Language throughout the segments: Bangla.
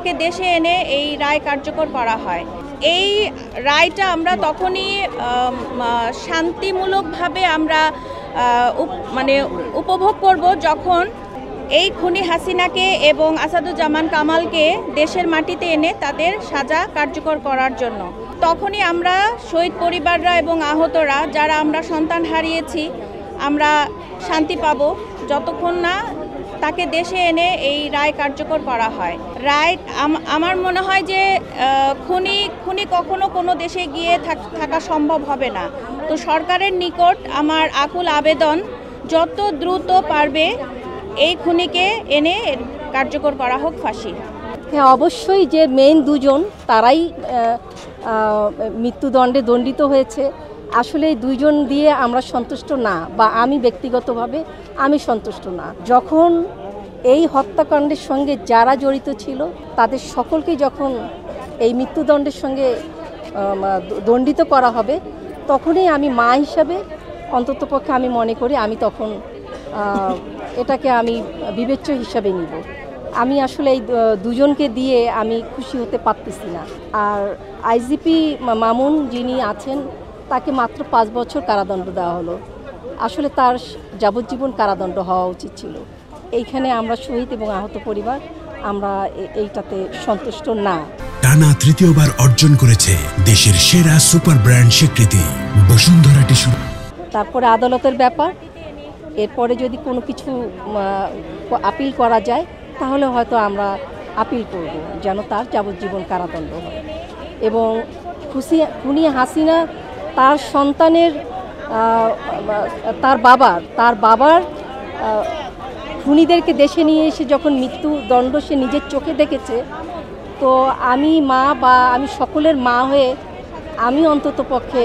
তাকে দেশে এনে এই রায় কার্যকর করা হয়। এই রায়টা আমরা তখনই শান্তিমূলকভাবে আমরা উপভোগ করব যখন এই খুনি হাসিনাকে এবং আসাদুজ্জামান কামালকে দেশের মাটিতে এনে তাদের সাজা কার্যকর করার জন্য। তখনই আমরা শহীদ পরিবাররা এবং আহতরা যারা আমরা সন্তান হারিয়েছি আমরা শান্তি পাব যতক্ষণ না তাকে দেশে এনে এই রায় কার্যকর করা হয়। রায় আমার মনে হয় যে খুনি কখনো কোনো দেশে গিয়ে থাকা সম্ভব হবে না। তো সরকারের নিকট আমার আকুল আবেদন যত দ্রুত পারবে এই খুনিকে এনে কার্যকর করা হোক ফাঁসি। হ্যাঁ, অবশ্যই যে মেইন দুজন তারাই মৃত্যুদণ্ডে দণ্ডিত হয়েছে। আসলে এই দুইজন দিয়ে আমরা সন্তুষ্ট না, বা আমি ব্যক্তিগতভাবে আমি সন্তুষ্ট না। যখন এই হত্যাকাণ্ডের সঙ্গে যারা জড়িত ছিল তাদের সকলকে যখন এই মৃত্যুদণ্ডের সঙ্গে দণ্ডিত করা হবে তখনই আমি মা হিসাবে অন্ততপক্ষে আমি মনে করি আমি তখন এটাকে আমি বিবেচ্য হিসাবে নিব। আমি আসলে এই দুজনকে দিয়ে আমি খুশি হতে পারতেছি না। আর আইজিপি মামুন যিনি আছেন তাকে মাত্র 5 বছর কারাদণ্ড দেওয়া হলো। আসলে তার যাবজ্জীবন কারাদণ্ড হওয়া উচিত ছিল। এইখানে আমরা শহীদ এবং আহত পরিবার আমরা এইটাতে সন্তুষ্ট না। টানা তৃতীয়বার অর্জন করেছে দেশের সেরা সুপার ব্র্যান্ড স্বীকৃতি বসুন্ধরা টিস্যু। তারপরে আদালতের ব্যাপার, এরপরে যদি কোনো কিছু আপিল করা যায় তাহলে হয়তো আমরা আপিল করব যেন তার যাবজ্জীবন কারাদণ্ড হয়। এবং খুনি হাসিনা তার সন্তানের তার বাবার খুনিদেরকে দেশে নিয়ে এসে যখন মৃত্যুদণ্ড সে নিজের চোখে দেখেছে, তো আমি মা বা আমি সকলের মা হয়ে আমি অন্তত পক্ষে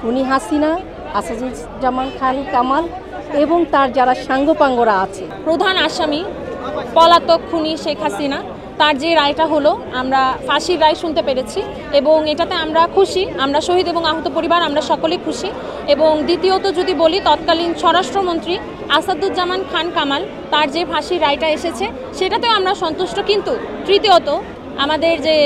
খুনি হাসিনা, আসাদুজ্জামান খান কামাল এবং তার যারা সাঙ্গপাঙ্গরা আছে, প্রধান আসামি পলাতক খুনি শেখ হাসিনা, তার যে রায়টা হলো আমরা ফাঁসির রায় শুনতে পেরেছি এবং এটাতে আমরা খুশি। আমরা শহীদ এবং আহত পরিবার আমরা সকলেই খুশি। এবং দ্বিতীয়ত যদি বলি, তৎকালীন স্বরাষ্ট্রমন্ত্রী আসাদুজ্জামান খান কামাল তার যে ফাঁসির রায়টা এসেছে সেটাতেও আমরা সন্তুষ্ট। কিন্তু তৃতীয়ত আমাদের যে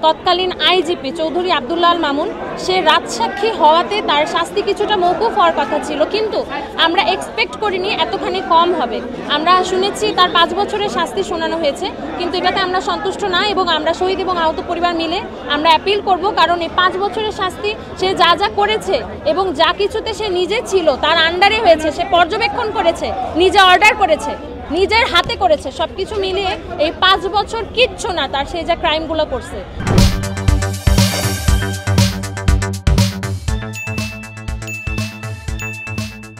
তৎকালীন আইজিপি চৌধুরী আব্দুল্লাহ আল মামুন, সে রাজসাক্ষী হওয়াতে তার শাস্তি কিছুটা মওকুফ হওয়ার কথা ছিল, কিন্তু আমরা এক্সপেক্ট করিনি এতখানি কম হবে। আমরা শুনেছি তার 5 বছরের শাস্তি শোনানো হয়েছে, কিন্তু এটাতে আমরা সন্তুষ্ট না এবং আমরা শহীদ এবং আহত পরিবার মিলে আমরা অ্যাপিল করব। কারণ এই 5 বছরের শাস্তি সে যা যা করেছে এবং যা কিছুতে সে নিজে ছিল তার আন্ডারে হয়েছে, সে পর্যবেক্ষণ করেছে, নিজে অর্ডার করেছে, নিজের হাতে করেছে, সব কিছু মিলিয়ে এই 5 বছর কিচ্ছু না তার সে যা ক্রাইমগুলো করছে।